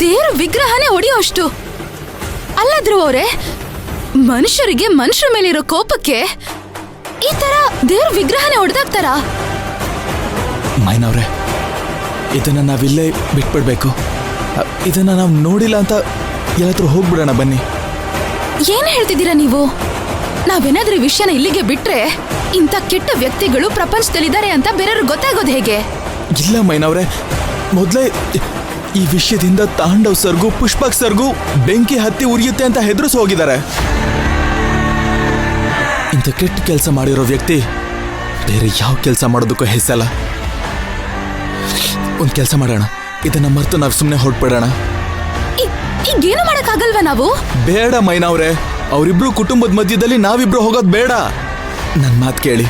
ದೇವ್ರ ವಿಗ್ರಹನೇ ಹೊಡೆಯೋಷ್ಟು. ಅಲ್ಲಾದ್ರು ಅವರೇ, ಮನುಷ್ಯರಿಗೆ ಮನುಷ್ಯರ ಮೇಲಿರೋ ಕೋಪಕ್ಕೆ ಈ ತರ ದೇವ್ರ ವಿಗ್ರಹನೇ ಹೊಡೆದಾಕ್ತಾರ? ಮೈನವ್ರೆ, ಇದನ್ನ ನಾವಿಲ್ಲೇ ಬಿಟ್ಬಿಡ್ಬೇಕು. ಇದನ್ನ ನಾವು ನೋಡಿಲ್ಲ ಅಂತ ಎಲ್ಲಾದ್ರೂ ಹೋಗ್ಬಿಡೋಣ ಬನ್ನಿ. ಏನ್ ಹೇಳ್ತಿದ್ದೀರಾ ನೀವು? ನಾವೇನಾದ್ರೂ ಈ ವಿಷಯನ ಇಲ್ಲಿಗೆ ಬಿಟ್ರೆ ಇಂಥ ಕೆಟ್ಟ ವ್ಯಕ್ತಿಗಳು ಪ್ರಪಂಚದಲ್ಲಿದ್ದಾರೆ ಅಂತ ಬೇರೆಯವ್ರಿಗೆ ಗೊತ್ತಾಗೋದು ಹೇಗೆ? ಇಲ್ಲ ಮೈನವ್ರೆ, ಮೊದಲೇ ಈ ವಿಷಯದಿಂದ ತಾಂಡವ್ ಸರ್ಗೂ ಪುಷ್ಪಕ್ ಸರ್ಗೂ ಬೆಂಕಿ ಹತ್ತಿ ಉರಿಯುತ್ತೆ ಅಂತ ಹೆದರಿಸಿ ಹೋಗಿದ್ದಾರೆ. ಇಂಥ ಕೆಟ್ಟ ಕೆಲಸ ಮಾಡಿರೋ ವ್ಯಕ್ತಿ ಬೇರೆ ಯಾವ ಕೆಲಸ ಮಾಡೋದಕ್ಕೂ ಹೆಸಲ್ಲ. ಒಂದ್ ಕೆಲಸ ಮಾಡೋಣ, ಇದನ್ನ ಮರೆತು ನಾವು ಸುಮ್ಮನೆ ಹೊರಟ್ಬಿಡೋಣ. ಈಗೇನು ಮಾಡಕ್ಕಾಗಲ್ವಾ ನಾವು? ಬೇಡ ಮೈನವ್ರೆ, ಅವರಿಬ್ರು ಕುಟುಂಬದ ಮಧ್ಯದಲ್ಲಿ ನಾವಿಬ್ರು ಹೋಗೋದು ಬೇಡ. ನನ್ನ ಮಾತು ಕೇಳಿ,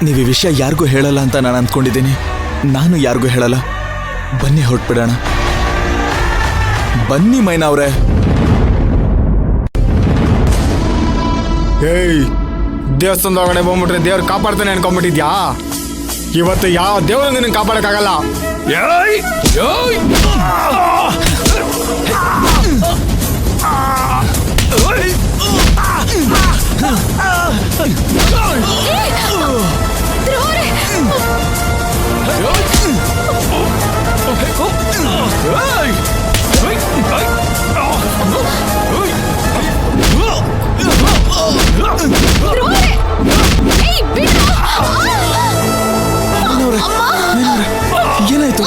ನೀವು ಈ ವಿಷಯ ಯಾರಿಗೂ ಹೇಳಲ್ಲ ಅಂತ ನಾನು ಅಂದ್ಕೊಂಡಿದ್ದೀನಿ. ನಾನು ಯಾರಿಗೂ ಹೇಳಲ್ಲ. ಬನ್ನಿ ಹೊರಟ್ಬಿಡೋಣ. ಬನ್ನಿ ಮೈನವ್ರೆ. ಏಯ್, ದೇವಸ್ಥಾನದ ಒಳಗಡೆ ಬಂದ್ಬಿಟ್ರೆ ದೇವ್ರು ಕಾಪಾಡ್ತಾನೆ ಅನ್ಕೊಂಡ್ಬಿಟ್ಟಿದ್ಯಾ? ಇವತ್ತು ಯಾವ ದೇವ್ರು ನಿನ್ನ ಕಾಪಾಡಕ್ಕಾಗಲ್ಲ. ಏನಾಯ್ತು?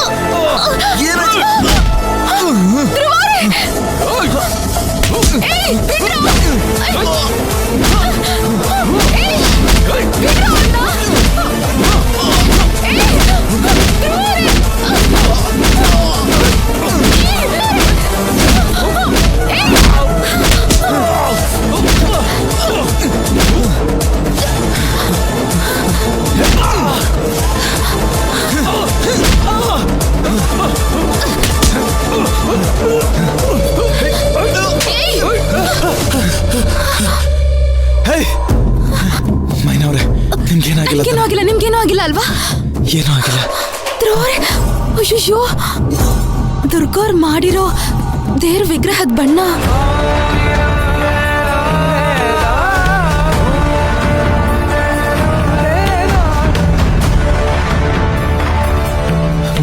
ಮೈನವ್ರೆ, ನಿಮ್ಗೇನಾಗಿಲ್ಲ? ನಿಮ್ಗೇನೂ ಆಗಿಲ್ಲ ಅಲ್ವಾ? ಏನೂ ಆಗಿಲ್ಲ. ಅಯ್ಯೋ, ದುರ್ಗವ್ರು ಮಾಡಿರೋ ದೇವ್ರ ವಿಗ್ರಹದ ಬಣ್ಣ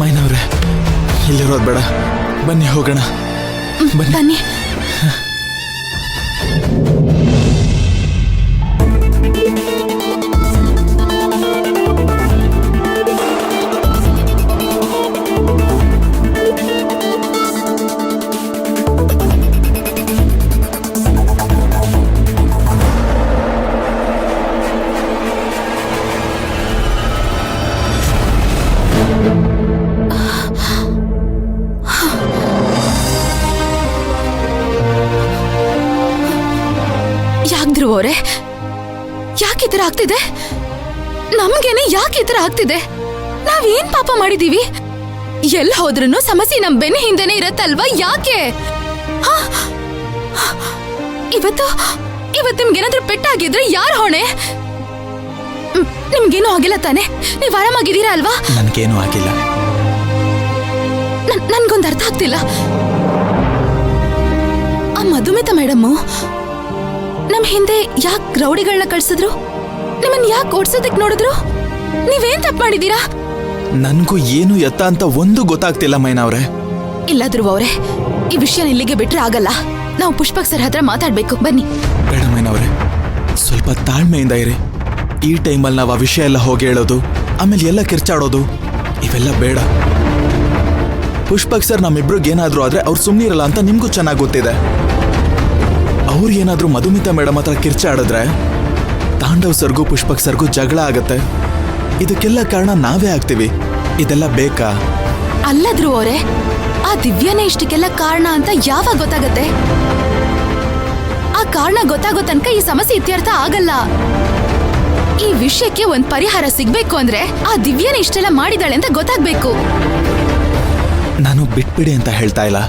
ಮೈನವ್ರೆ, ಇಲ್ಲಿರೋದು ಬೇಡ. ಬನ್ನಿ ಹೋಗೋಣ. ಬನ್ನಿ. ಅವರೇ, ಯಾಕೆ ಈ ತರ ಆಗ್ತಿದೆ? ನಮ್ಗೇನೆ ಯಾಕೆ ಈ ತರ ಆಗ್ತಿದೆ? ನಾವೇನ್ ಪಾಪ ಮಾಡಿದೀವಿ? ಎಲ್ಲಿ ಹೋದ್ರೂ ಸಮಸ್ಯೆ ನಮ್ ಬೆನ್ನ ಹಿಂದೆನೆ ಇರತ್ತಲ್ವಾ? ಯಾಕೆ ಇವತ್ತು ನಿಮ್ಗೇನಾದ್ರೂ ಪೆಟ್ಟಾಗಿದ್ರೆ ಯಾರ ಹೊಣೆ? ನಿಮ್ಗೇನು ಆಗಿಲ್ಲ ತಾನೆ? ನೀವ್ ಆರಾಮಾಗಿದ್ದೀರಾ ಅಲ್ವಾ? ನನ್ಗೇನು ಆಗಿಲ್ಲ. ನನ್ಗೊಂದು ಅರ್ಥ ಆಗ್ತಿಲ್ಲ. ಆ ಮಧುಮಿತಾ ಮೇಡಮ್ಮು ನಮ್ ಹಿಂದೆ ಯಾಕೆ ರೌಡಿಗಳನ್ನ ಕಳ್ಸಿದ್ರು? ನಿಮ್ಮನ್ ಯಾಕೆ ಓಡ್ಸೋದಕ್ ನೋಡಿದ್ರು? ನೀವೇನ್ ತಪ್ಪು ಮಾಡಿದೀರಾ? ನನ್ಗೂ ಏನು ಎತ್ತ ಅಂತ ಒಂದು ಗೊತ್ತಾಗ್ತಿಲ್ಲ ಮೈನವ್ರೆ. ಇಲ್ಲಾದ್ರೂ ಅವರೇ, ಈ ವಿಷಯ ಇಲ್ಲಿಗೆ ಬಿಟ್ರೆ ಆಗಲ್ಲ. ನಾವು ಪುಷ್ಪಕ್ ಸರ್ ಹತ್ರ ಮಾತಾಡ್ಬೇಕು. ಬನ್ನಿ. ಬೇಡ ಮೈನವ್ರೆ, ಸ್ವಲ್ಪ ತಾಳ್ಮೆಯಿಂದ ಇರಿ. ಈ ಟೈಮಲ್ಲಿ ನಾವು ಆ ವಿಷಯ ಎಲ್ಲ ಹೋಗಿ ಹೇಳೋದು, ಆಮೇಲೆ ಎಲ್ಲ ಕಿರ್ಚಾಡೋದು ಇವೆಲ್ಲ ಬೇಡ. ಪುಷ್ಪಕ್ ಸರ್ ನಮ್ಮಿಬ್ರಿಗೆ ಏನಾದ್ರೂ ಆದ್ರೆ ಅವ್ರು ಸುಮ್ಮನಿರಲ್ಲ ಅಂತ ನಿಮ್ಗೂ ಚೆನ್ನಾಗಿ ಗೊತ್ತಿದೆ. ಅವ್ರು ಏನಾದ್ರೂ ಮಧುಮಿತಾ ಮೇಡಮ್ ಹತ್ರ ಕಿರ್ಚಾಡಿದ್ರೆ ತಾಂಡವ್ ಸರ್ಗೂ ಪುಷ್ಪಕ್ ಸರ್ಗೂ ಜಗಳ ಆಗತ್ತೆ. ಇದಕ್ಕೆಲ್ಲ ಕಾರಣ ನಾವೇ ಆಗ್ತೀವಿ. ಇದೆಲ್ಲ ಬೇಕಾ? ಅಲ್ಲದ್ರೂ ಅವರೇ, ಆ ದಿವ್ಯನೇ ಇಷ್ಟಕ್ಕೆಲ್ಲ ಕಾರಣ ಅಂತ ಯಾವಾಗ ಗೊತ್ತಾಗತ್ತೆ? ಆ ಕಾರಣ ಗೊತ್ತಾಗೋ ತನಕ ಈ ಸಮಸ್ಯೆ ಇತ್ಯರ್ಥ ಆಗಲ್ಲ. ಈ ವಿಷಯಕ್ಕೆ ಒಂದ್ ಪರಿಹಾರ ಸಿಗ್ಬೇಕು ಅಂದ್ರೆ ಆ ದಿವ್ಯನೇ ಇಷ್ಟೆಲ್ಲ ಮಾಡಿದಾಳೆ ಅಂತ ಗೊತ್ತಾಗ್ಬೇಕು. ನಾನು ಬಿಟ್ಬಿಡಿ ಅಂತ ಹೇಳ್ತಾ ಇಲ್ಲ.